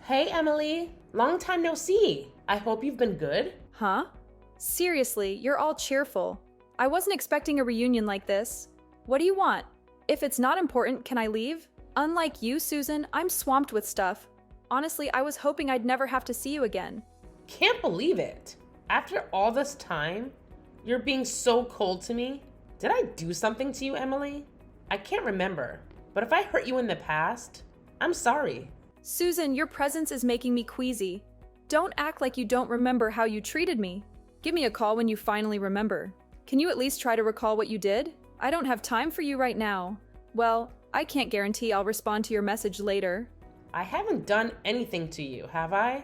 Hey, Emily. Long time no see. I hope you've been good. Huh? Seriously, you're all cheerful. I wasn't expecting a reunion like this. What do you want? If it's not important, can I leave? Unlike you, Susan, I'm swamped with stuff. Honestly, I was hoping I'd never have to see you again. Can't believe it. After all this time, you're being so cold to me. Did I do something to you, Emily? I can't remember, but if I hurt you in the past, I'm sorry. Susan, your presence is making me queasy. Don't act like you don't remember how you treated me. Give me a call when you finally remember. Can you at least try to recall what you did? I don't have time for you right now. Well, I can't guarantee I'll respond to your message later. I haven't done anything to you, have I?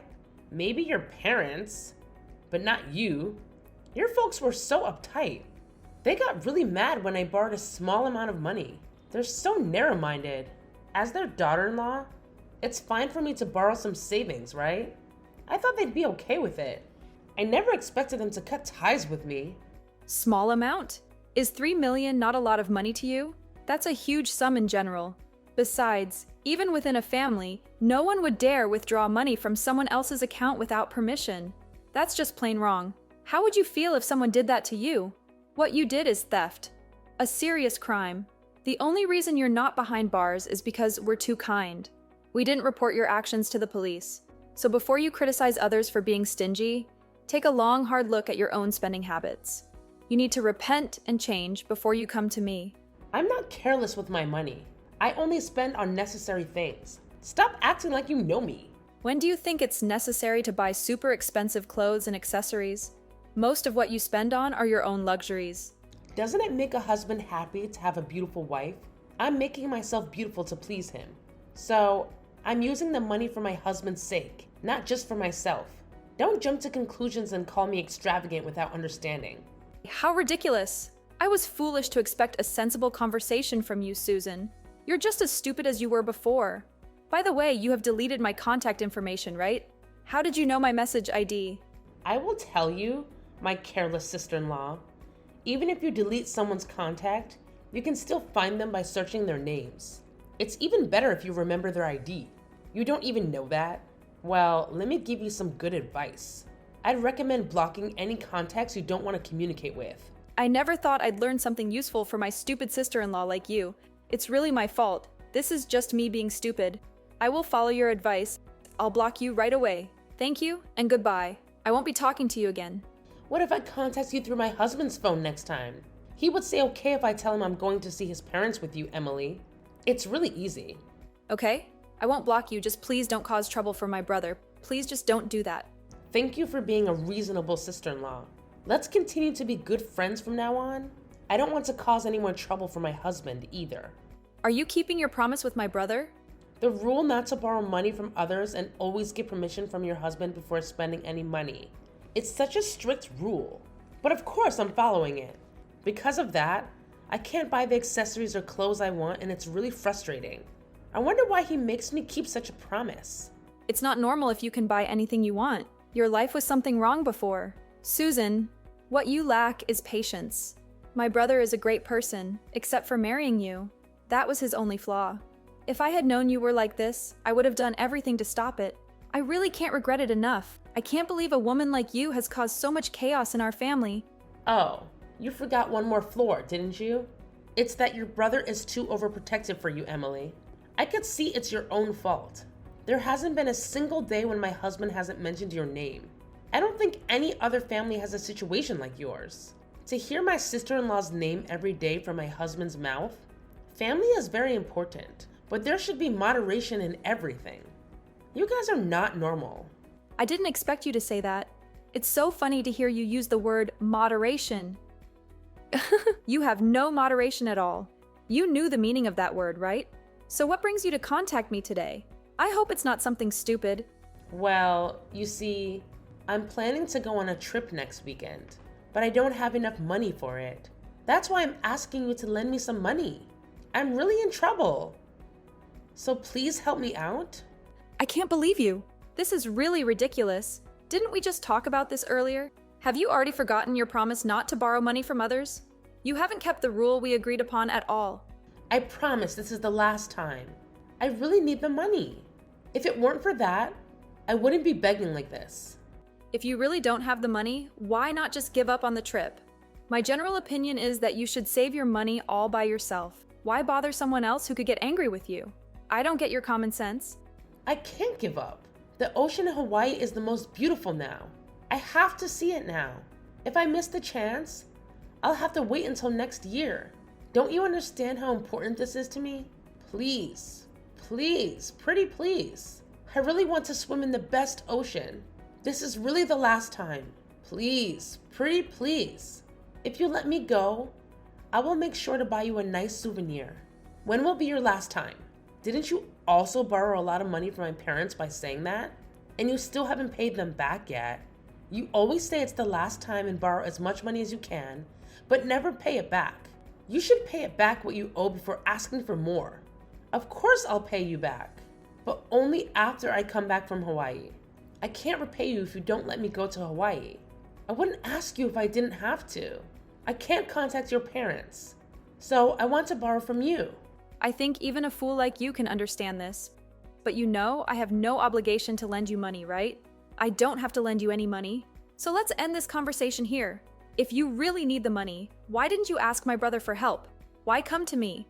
Maybe your parents, but not you. Your folks were so uptight. They got really mad when I borrowed a small amount of money. They're so narrow-minded. As their daughter-in-law, it's fine for me to borrow some savings, right? I thought they'd be okay with it. I never expected them to cut ties with me. Small amount? Is $3 million not a lot of money to you? That's a huge sum in general. Besides, even within a family, no one would dare withdraw money from someone else's account without permission. That's just plain wrong. How would you feel if someone did that to you? What you did is theft. A serious crime. The only reason you're not behind bars is because we're too kind. We didn't report your actions to the police. So before you criticize others for being stingy, take a long, hard look at your own spending habits. You need to repent and change before you come to me. I'm not careless with my money. I only spend on necessary things. Stop acting like you know me. When do you think it's necessary to buy super expensive clothes and accessories? Most of what you spend on are your own luxuries. Doesn't it make a husband happy to have a beautiful wife? I'm making myself beautiful to please him. So, I'm using the money for my husband's sake, not just for myself. Don't jump to conclusions and call me extravagant without understanding. How ridiculous! I was foolish to expect a sensible conversation from you, Susan. You're just as stupid as you were before. By the way, you have deleted my contact information, right? How did you know my message ID? I will tell you, my careless sister-in-law. Even if you delete someone's contact, you can still find them by searching their names. It's even better if you remember their ID. You don't even know that? Well, let me give you some good advice. I'd recommend blocking any contacts you don't want to communicate with. I never thought I'd learn something useful from my stupid sister-in-law like you. It's really my fault. This is just me being stupid. I will follow your advice. I'll block you right away. Thank you and goodbye. I won't be talking to you again. What if I contact you through my husband's phone next time? He would say okay if I tell him I'm going to see his parents with you, Emily. It's really easy. Okay? I won't block you, just please don't cause trouble for my brother. Please just don't do that. Thank you for being a reasonable sister-in-law. Let's continue to be good friends from now on. I don't want to cause any more trouble for my husband either. Are you keeping your promise with my brother? The rule not to borrow money from others and always get permission from your husband before spending any money. It's such a strict rule. But of course I'm following it. Because of that, I can't buy the accessories or clothes I want and it's really frustrating. I wonder why he makes me keep such a promise. It's not normal if you can buy anything you want. Your life was something wrong before. Susan, what you lack is patience. My brother is a great person, except for marrying you. That was his only flaw. If I had known you were like this, I would have done everything to stop it. I really can't regret it enough. I can't believe a woman like you has caused so much chaos in our family. Oh, you forgot one more flaw, didn't you? It's that your brother is too overprotective for you, Emily. I could see it's your own fault. There hasn't been a single day when my husband hasn't mentioned your name. I don't think any other family has a situation like yours. To hear my sister-in-law's name every day from my husband's mouth, family is very important, but there should be moderation in everything. You guys are not normal. I didn't expect you to say that. It's so funny to hear you use the word moderation. You have no moderation at all. You knew the meaning of that word, right? So what brings you to contact me today? I hope it's not something stupid. Well, you see, I'm planning to go on a trip next weekend, but I don't have enough money for it. That's why I'm asking you to lend me some money. I'm really in trouble. So please help me out. I can't believe you. This is really ridiculous. Didn't we just talk about this earlier? Have you already forgotten your promise not to borrow money from others? You haven't kept the rule we agreed upon at all. I promise this is the last time. I really need the money. If it weren't for that, I wouldn't be begging like this. If you really don't have the money, why not just give up on the trip? My general opinion is that you should save your money all by yourself. Why bother someone else who could get angry with you? I don't get your common sense. I can't give up. The ocean in Hawaii is the most beautiful now. I have to see it now. If I miss the chance, I'll have to wait until next year. Don't you understand how important this is to me? Please, please, pretty please. I really want to swim in the best ocean. This is really the last time. Please, pretty please. If you let me go, I will make sure to buy you a nice souvenir. When will be your last time? Didn't you also borrow a lot of money from my parents by saying that? And you still haven't paid them back yet. You always say it's the last time and borrow as much money as you can, but never pay it back. You should pay it back what you owe before asking for more. Of course I'll pay you back, but only after I come back from Hawaii. I can't repay you if you don't let me go to Hawaii. I wouldn't ask you if I didn't have to. I can't contact your parents, so I want to borrow from you. I think even a fool like you can understand this. But you know, I have no obligation to lend you money, right? I don't have to lend you any money. So let's end this conversation here. If you really need the money, why didn't you ask my brother for help? Why come to me?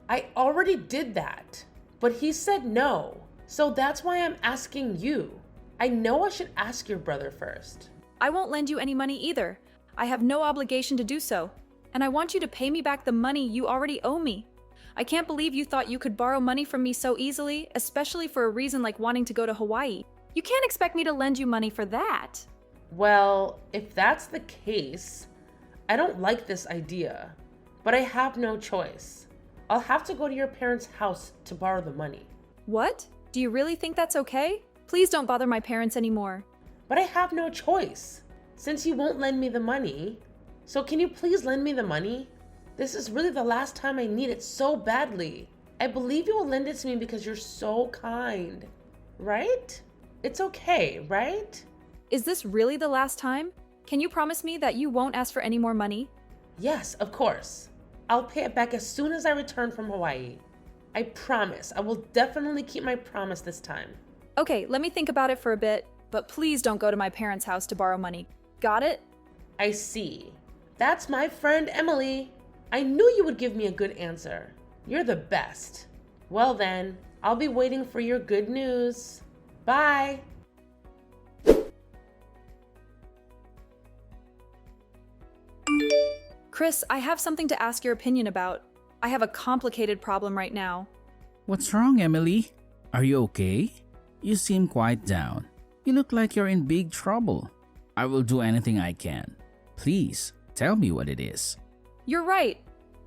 I already did that, but he said no. So that's why I'm asking you. I know I should ask your brother first. I won't lend you any money either. I have no obligation to do so. And I want you to pay me back the money you already owe me. I can't believe you thought you could borrow money from me so easily, especially for a reason like wanting to go to Hawaii. You can't expect me to lend you money for that. Well, if that's the case, I don't like this idea, but I have no choice. I'll have to go to your parents' house to borrow the money. What? Do you really think that's okay? Please don't bother my parents anymore. But I have no choice, since you won't lend me the money. So can you please lend me the money? This is really the last time I need it so badly. I believe you will lend it to me because you're so kind, right? It's okay, right? Is this really the last time? Can you promise me that you won't ask for any more money? Yes, of course. I'll pay it back as soon as I return from Hawaii. I promise. I will definitely keep my promise this time. Okay, let me think about it for a bit, but please don't go to my parents' house to borrow money. Got it? I see. That's my friend Emily. I knew you would give me a good answer. You're the best. Well then, I'll be waiting for your good news. Bye. Chris, I have something to ask your opinion about. I have a complicated problem right now. What's wrong, Emily? Are you okay? You seem quite down. You look like you're in big trouble. I will do anything I can. Please, tell me what it is. You're right.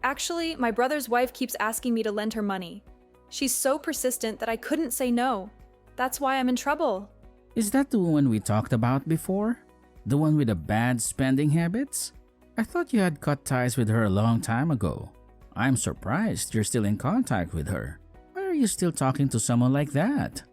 Actually, my brother's wife keeps asking me to lend her money. She's so persistent that I couldn't say no. That's why I'm in trouble. Is that the one we talked about before? The one with the bad spending habits? I thought you had cut ties with her a long time ago. I'm surprised you're still in contact with her. Why are you still talking to someone like that?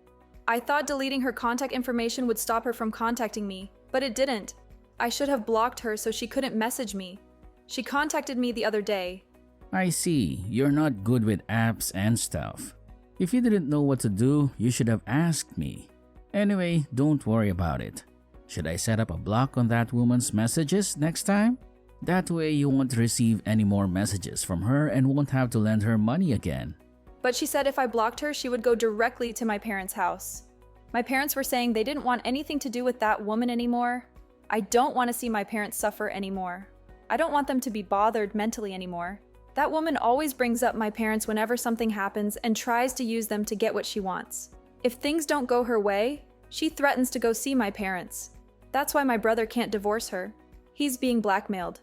I thought deleting her contact information would stop her from contacting me, but it didn't. I should have blocked her so she couldn't message me. She contacted me the other day. I see, you're not good with apps and stuff. If you didn't know what to do, you should have asked me. Anyway, don't worry about it. Should I set up a block on that woman's messages next time? That way you won't receive any more messages from her and won't have to lend her money again. But she said if I blocked her, she would go directly to my parents' house. My parents were saying they didn't want anything to do with that woman anymore. I don't want to see my parents suffer anymore. I don't want them to be bothered mentally anymore. That woman always brings up my parents whenever something happens and tries to use them to get what she wants. If things don't go her way, she threatens to go see my parents. That's why my brother can't divorce her. He's being blackmailed.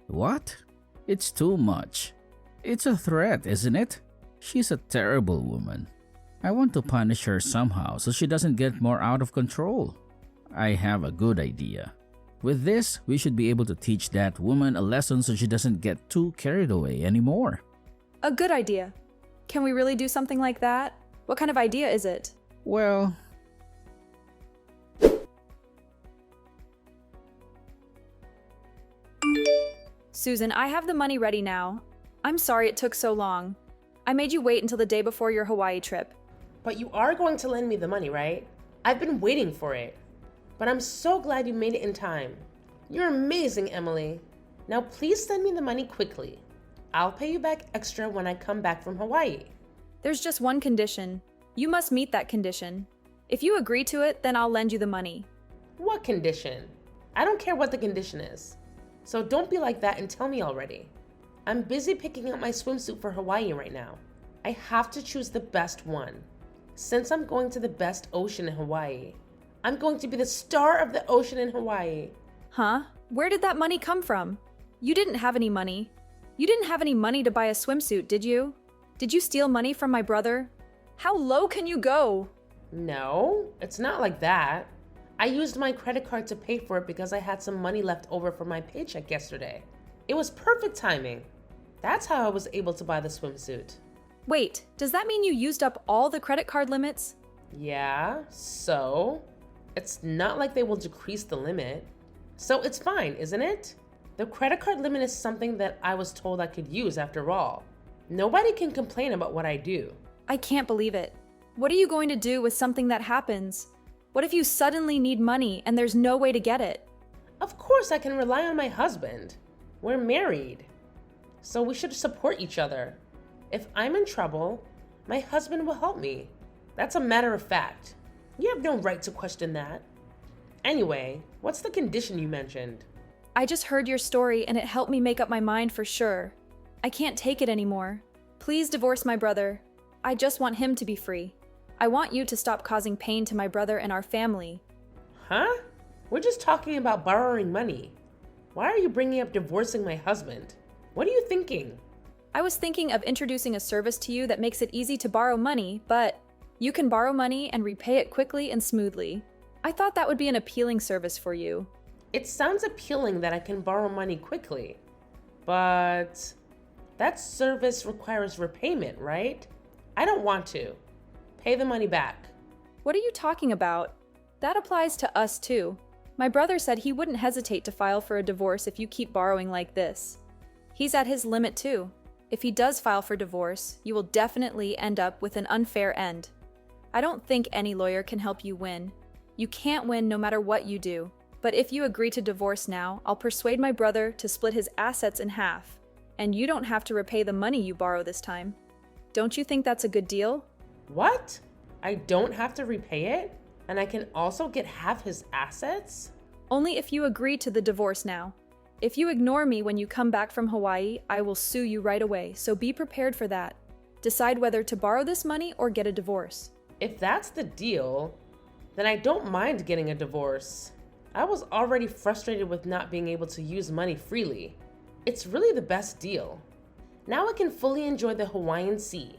What? It's too much. It's a threat, isn't it? She's a terrible woman. I want to punish her somehow so she doesn't get more out of control. I have a good idea. With this, we should be able to teach that woman a lesson so she doesn't get too carried away anymore. A good idea. Can we really do something like that? What kind of idea is it? Well, Susan, I have the money ready now. I'm sorry it took so long. I made you wait until the day before your Hawaii trip. But you are going to lend me the money, right? I've been waiting for it. But I'm so glad you made it in time. You're amazing, Emily. Now please send me the money quickly. I'll pay you back extra when I come back from Hawaii. There's just one condition. You must meet that condition. If you agree to it, then I'll lend you the money. What condition? I don't care what the condition is. So don't be like that and tell me already. I'm busy picking up my swimsuit for Hawaii right now. I have to choose the best one. Since I'm going to the best ocean in Hawaii, I'm going to be the star of the ocean in Hawaii. Huh? Where did that money come from? You didn't have any money. You didn't have any money to buy a swimsuit, did you? Did you steal money from my brother? How low can you go? No, it's not like that. I used my credit card to pay for it because I had some money left over from my paycheck yesterday. It was perfect timing. That's how I was able to buy the swimsuit. Wait, does that mean you used up all the credit card limits? Yeah, so? It's not like they will decrease the limit. So it's fine, isn't it? The credit card limit is something that I was told I could use after all. Nobody can complain about what I do. I can't believe it. What are you going to do with something that happens? What if you suddenly need money and there's no way to get it? Of course I can rely on my husband. We're married. So we should support each other. If I'm in trouble, my husband will help me. That's a matter of fact. You have no right to question that. Anyway, what's the condition you mentioned? I just heard your story and it helped me make up my mind for sure. I can't take it anymore. Please divorce my brother. I just want him to be free. I want you to stop causing pain to my brother and our family. Huh? We're just talking about borrowing money. Why are you bringing up divorcing my husband? What are you thinking? I was thinking of introducing a service to you that makes it easy to borrow money, but you can borrow money and repay it quickly and smoothly. I thought that would be an appealing service for you. It sounds appealing that I can borrow money quickly, but that service requires repayment, right? I don't want to. Pay the money back. What are you talking about? That applies to us too. My brother said he wouldn't hesitate to file for a divorce if you keep borrowing like this. He's at his limit too. If he does file for divorce, you will definitely end up with an unfair end. I don't think any lawyer can help you win. You can't win no matter what you do. But if you agree to divorce now, I'll persuade my brother to split his assets in half, and you don't have to repay the money you borrow this time. Don't you think that's a good deal? What? I don't have to repay it? And I can also get half his assets? Only if you agree to the divorce now. If you ignore me when you come back from Hawaii, I will sue you right away, so be prepared for that. Decide whether to borrow this money or get a divorce. If that's the deal, then I don't mind getting a divorce. I was already frustrated with not being able to use money freely. It's really the best deal. Now I can fully enjoy the Hawaiian Sea.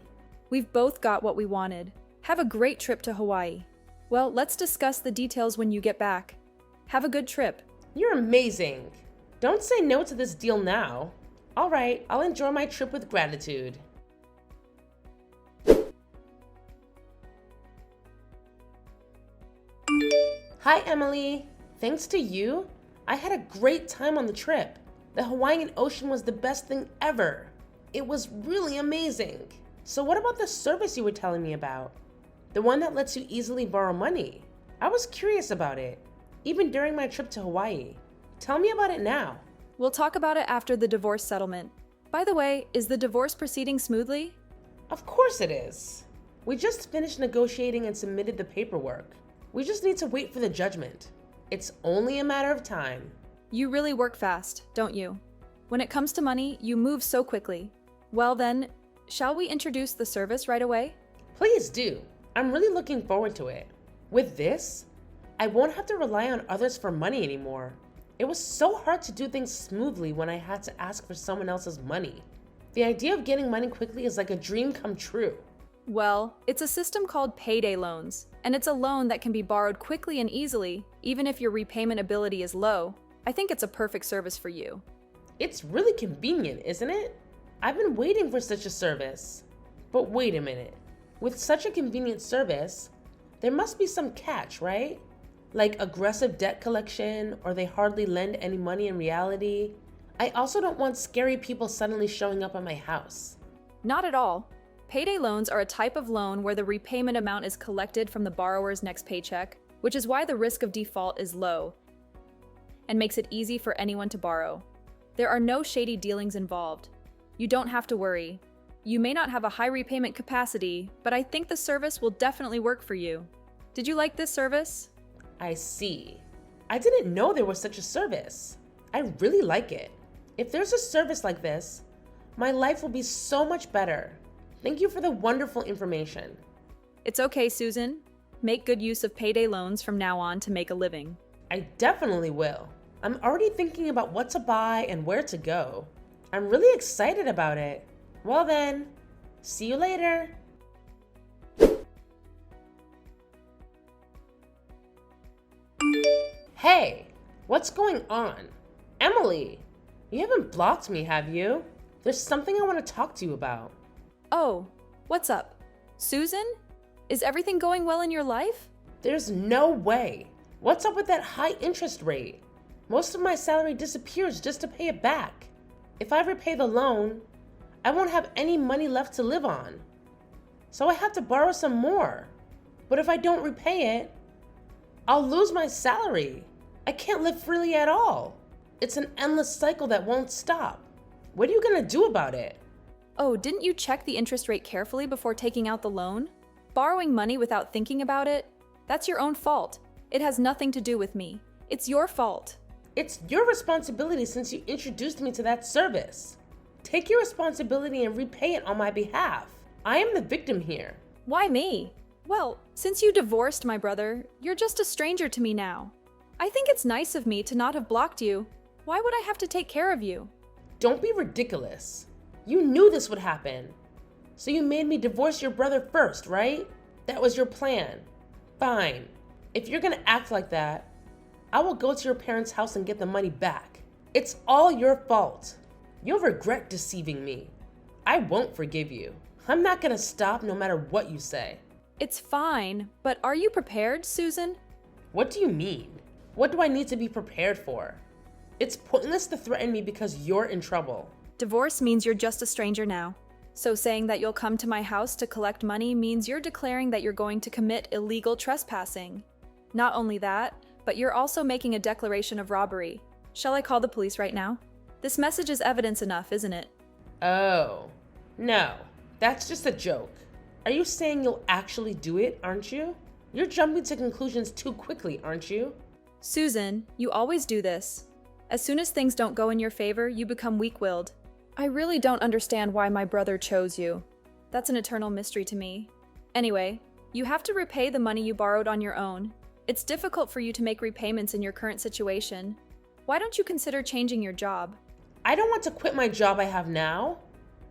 We've both got what we wanted. Have a great trip to Hawaii. Well, let's discuss the details when you get back. Have a good trip. You're amazing. Don't say no to this deal now. All right, I'll enjoy my trip with gratitude. Hi, Emily. Thanks to you, I had a great time on the trip. The Hawaiian Ocean was the best thing ever. It was really amazing. So what about the service you were telling me about? The one that lets you easily borrow money? I was curious about it, even during my trip to Hawaii. Tell me about it now. We'll talk about it after the divorce settlement. By the way, is the divorce proceeding smoothly? Of course it is. We just finished negotiating and submitted the paperwork. We just need to wait for the judgment. It's only a matter of time. You really work fast, don't you? When it comes to money, you move so quickly. Well then, shall we introduce the service right away? Please do. I'm really looking forward to it. With this, I won't have to rely on others for money anymore. It was so hard to do things smoothly when I had to ask for someone else's money. The idea of getting money quickly is like a dream come true. Well, it's a system called payday loans, and it's a loan that can be borrowed quickly and easily, even if your repayment ability is low. I think it's a perfect service for you. It's really convenient, isn't it? I've been waiting for such a service. But wait a minute. With such a convenient service, there must be some catch, right? Like aggressive debt collection, or they hardly lend any money in reality. I also don't want scary people suddenly showing up at my house. Not at all. Payday loans are a type of loan where the repayment amount is collected from the borrower's next paycheck, which is why the risk of default is low and makes it easy for anyone to borrow. There are no shady dealings involved. You don't have to worry. You may not have a high repayment capacity, but I think the service will definitely work for you. Did you like this service? I see. I didn't know there was such a service. I really like it. If there's a service like this, my life will be so much better. Thank you for the wonderful information. It's okay, Susan. Make good use of payday loans from now on to make a living. I definitely will. I'm already thinking about what to buy and where to go. I'm really excited about it. Well then, see you later. Hey, what's going on? Emily, you haven't blocked me, have you? There's something I want to talk to you about. Oh, what's up? Susan? Is everything going well in your life? There's no way. What's up with that high interest rate? Most of my salary disappears just to pay it back. If I repay the loan, I won't have any money left to live on. So I have to borrow some more. But if I don't repay it, I'll lose my salary. I can't live freely at all. It's an endless cycle that won't stop. What are you gonna do about it? Oh, didn't you check the interest rate carefully before taking out the loan? Borrowing money without thinking about it? That's your own fault. It has nothing to do with me. It's your fault. It's your responsibility since you introduced me to that service. Take your responsibility and repay it on my behalf. I am the victim here. Why me? Well, since you divorced my brother, you're just a stranger to me now. I think it's nice of me to not have blocked you. Why would I have to take care of you? Don't be ridiculous. You knew this would happen. So you made me divorce your brother first, right? That was your plan. Fine. If you're gonna act like that, I will go to your parents' house and get the money back. It's all your fault. You'll regret deceiving me. I won't forgive you. I'm not gonna stop no matter what you say. It's fine, but are you prepared, Susan? What do you mean? What do I need to be prepared for? It's pointless to threaten me because you're in trouble. Divorce means you're just a stranger now. So saying that you'll come to my house to collect money means you're declaring that you're going to commit illegal trespassing. Not only that, but you're also making a declaration of robbery. Shall I call the police right now? This message is evidence enough, isn't it? Oh, no, that's just a joke. Are you saying you'll actually do it, aren't you? You're jumping to conclusions too quickly, aren't you? Susan, you always do this. As soon as things don't go in your favor, you become weak-willed. I really don't understand why my brother chose you. That's an eternal mystery to me. Anyway, you have to repay the money you borrowed on your own. It's difficult for you to make repayments in your current situation. Why don't you consider changing your job? I don't want to quit my job I have now.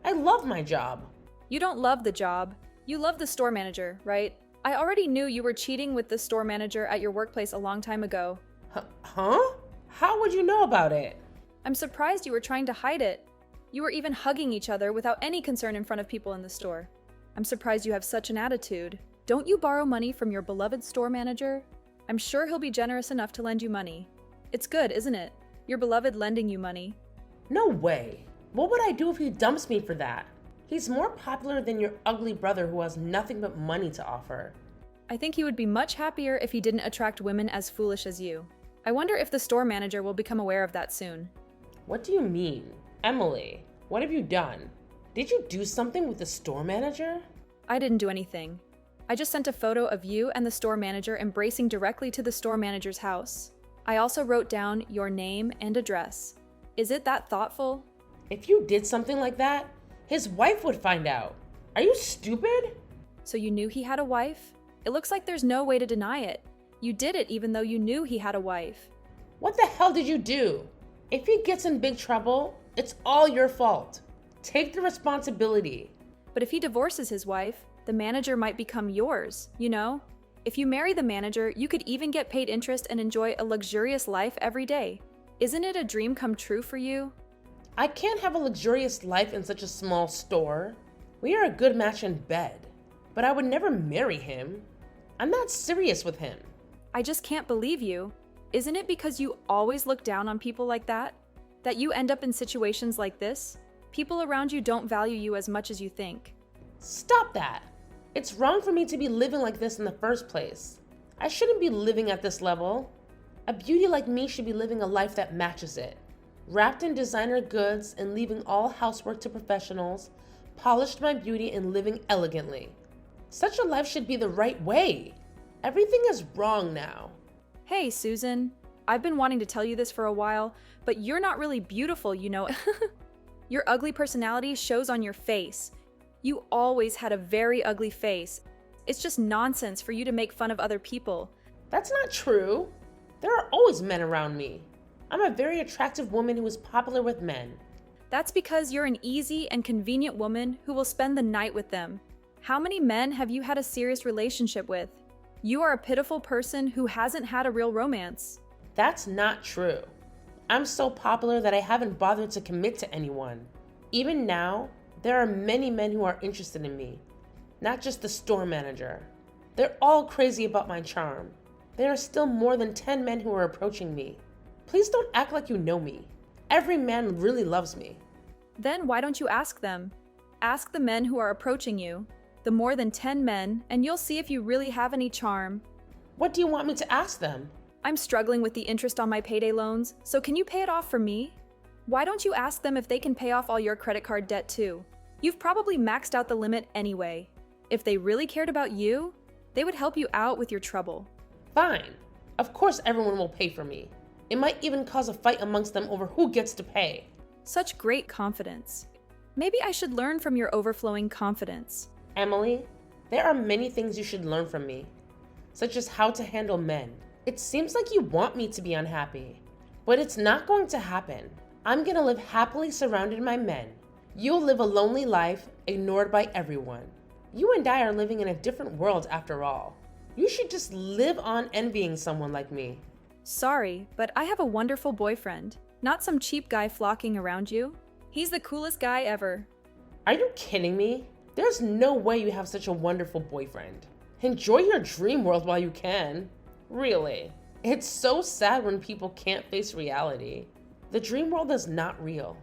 I love my job. You don't love the job. You love the store manager, right? I already knew you were cheating with the store manager at your workplace a long time ago. Huh? How would you know about it? I'm surprised you were trying to hide it. You were even hugging each other without any concern in front of people in the store. I'm surprised you have such an attitude. Don't you borrow money from your beloved store manager? I'm sure he'll be generous enough to lend you money. It's good, isn't it? Your beloved lending you money. No way. What would I do if he dumps me for that? He's more popular than your ugly brother who has nothing but money to offer. I think he would be much happier if he didn't attract women as foolish as you. I wonder if the store manager will become aware of that soon. What do you mean? Emily, what have you done? Did you do something with the store manager? I didn't do anything. I just sent a photo of you and the store manager embracing directly to the store manager's house. I also wrote down your name and address. Is it that thoughtful? If you did something like that, his wife would find out. Are you stupid? So you knew he had a wife? It looks like there's no way to deny it. You did it even though you knew he had a wife. What the hell did you do? If he gets in big trouble, it's all your fault. Take the responsibility. But if he divorces his wife, the manager might become yours, you know? If you marry the manager, you could even get paid interest and enjoy a luxurious life every day. Isn't it a dream come true for you? I can't have a luxurious life in such a small store. We are a good match in bed, but I would never marry him. I'm not serious with him. I just can't believe you. Isn't it because you always look down on people like that? That you end up in situations like this? People around you don't value you as much as you think. Stop that. It's wrong for me to be living like this in the first place. I shouldn't be living at this level. A beauty like me should be living a life that matches it. Wrapped in designer goods and leaving all housework to professionals, polished my beauty and living elegantly. Such a life should be the right way. Everything is wrong now. Hey, Susan. I've been wanting to tell you this for a while, but you're not really beautiful, you know. Your ugly personality shows on your face. You always had a very ugly face. It's just nonsense for you to make fun of other people. That's not true. There are always men around me. I'm a very attractive woman who is popular with men. That's because you're an easy and convenient woman who will spend the night with them. How many men have you had a serious relationship with? You are a pitiful person who hasn't had a real romance. That's not true. I'm so popular that I haven't bothered to commit to anyone. Even now, there are many men who are interested in me, not just the store manager. They're all crazy about my charm. There are still more than 10 men who are approaching me. Please don't act like you know me. Every man really loves me. Then why don't you ask them? Ask the men who are approaching you, the more than 10 men, and you'll see if you really have any charm. What do you want me to ask them? I'm struggling with the interest on my payday loans, so can you pay it off for me? Why don't you ask them if they can pay off all your credit card debt too? You've probably maxed out the limit anyway. If they really cared about you, they would help you out with your trouble. Fine. Of course everyone will pay for me. It might even cause a fight amongst them over who gets to pay. Such great confidence. Maybe I should learn from your overflowing confidence. Emily, there are many things you should learn from me, such as how to handle men. It seems like you want me to be unhappy, but it's not going to happen. I'm gonna live happily surrounded by men. You'll live a lonely life, ignored by everyone. You and I are living in a different world after all. You should just live on envying someone like me. Sorry, but I have a wonderful boyfriend, not some cheap guy flocking around you. He's the coolest guy ever. Are you kidding me? There's no way you have such a wonderful boyfriend. Enjoy your dream world while you can. Really. It's so sad when people can't face reality. The dream world is not real.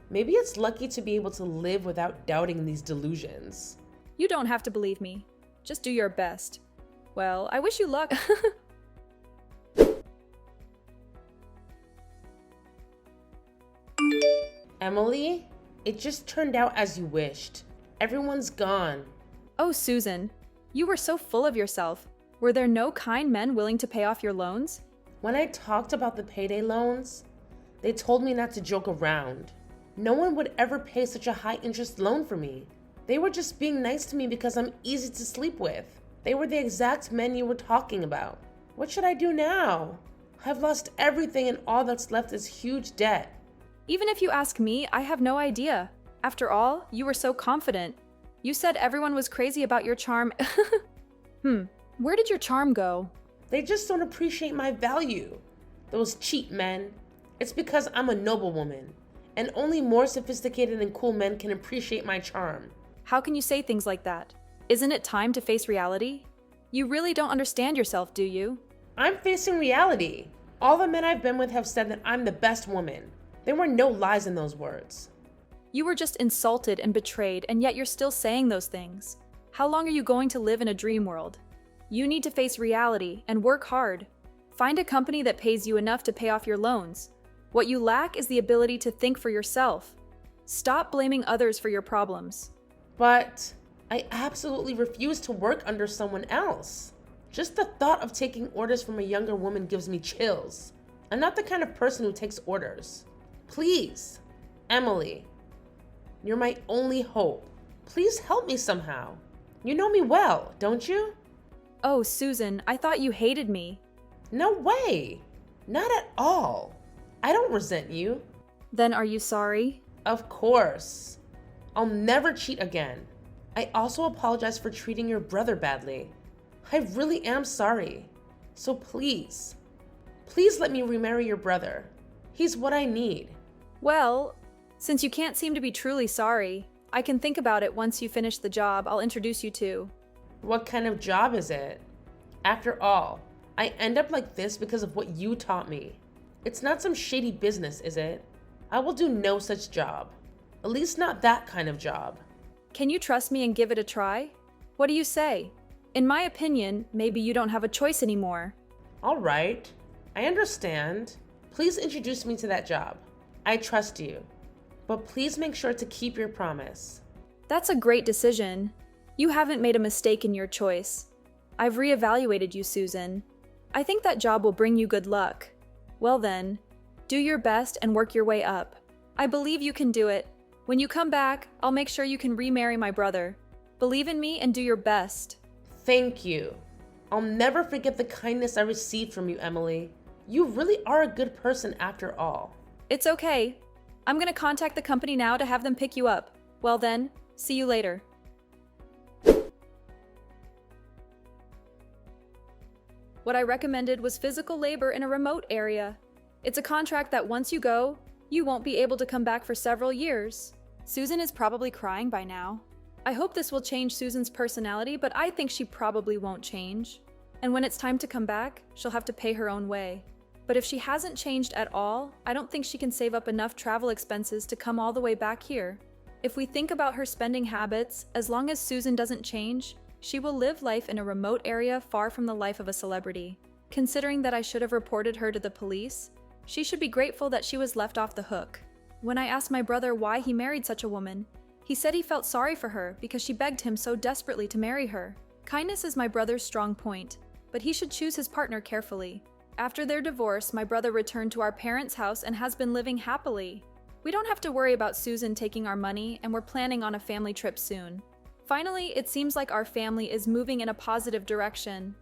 Maybe it's lucky to be able to live without doubting these delusions. You don't have to believe me. Just do your best. Well, I wish you luck. Emily, it just turned out as you wished. Everyone's gone. Oh, Susan, you were so full of yourself. Were there no kind men willing to pay off your loans? When I talked about the payday loans, they told me not to joke around. No one would ever pay such a high interest loan for me. They were just being nice to me because I'm easy to sleep with. They were the exact men you were talking about. What should I do now? I've lost everything and all that's left is huge debt. Even if you ask me, I have no idea. After all, you were so confident. You said everyone was crazy about your charm. Where did your charm go? They just don't appreciate my value. Those cheap men. It's because I'm a noble woman, and only more sophisticated and cool men can appreciate my charm. How can you say things like that? Isn't it time to face reality? You really don't understand yourself, do you? I'm facing reality. All the men I've been with have said that I'm the best woman. There were no lies in those words. You were just insulted and betrayed, and yet you're still saying those things. How long are you going to live in a dream world? You need to face reality and work hard. Find a company that pays you enough to pay off your loans. What you lack is the ability to think for yourself. Stop blaming others for your problems. But I absolutely refuse to work under someone else. Just the thought of taking orders from a younger woman gives me chills. I'm not the kind of person who takes orders. Please, Emily, you're my only hope. Please help me somehow. You know me well, don't you? Oh, Susan, I thought you hated me. No way. Not at all. I don't resent you. Then are you sorry? Of course. I'll never cheat again. I also apologize for treating your brother badly. I really am sorry. So please let me remarry your brother. He's what I need. Well, since you can't seem to be truly sorry, I can think about it once you finish the job I'll introduce you to. What kind of job is it? After all, I end up like this because of what you taught me. It's not some shady business, is it? I will do no such job. At least not that kind of job. Can you trust me and give it a try? What do you say? In my opinion, maybe you don't have a choice anymore. All right, I understand. Please introduce me to that job. I trust you, but please make sure to keep your promise. That's a great decision. You haven't made a mistake in your choice. I've reevaluated you, Susan. I think that job will bring you good luck. Well then, do your best and work your way up. I believe you can do it. When you come back, I'll make sure you can remarry my brother. Believe in me and do your best. Thank you. I'll never forget the kindness I received from you, Emily. You really are a good person after all. It's okay. I'm gonna contact the company now to have them pick you up. Well then, see you later. What I recommended was physical labor in a remote area. It's a contract that once you go, you won't be able to come back for several years. Susan is probably crying by now. I hope this will change Susan's personality, but I think she probably won't change. And when it's time to come back, she'll have to pay her own way. But if she hasn't changed at all, I don't think she can save up enough travel expenses to come all the way back here. If we think about her spending habits, as long as Susan doesn't change, she will live life in a remote area far from the life of a celebrity. Considering that I should have reported her to the police, she should be grateful that she was left off the hook. When I asked my brother why he married such a woman, he said he felt sorry for her because she begged him so desperately to marry her. Kindness is my brother's strong point, but he should choose his partner carefully. After their divorce, my brother returned to our parents' house and has been living happily. We don't have to worry about Susan taking our money, and we're planning on a family trip soon. Finally, it seems like our family is moving in a positive direction.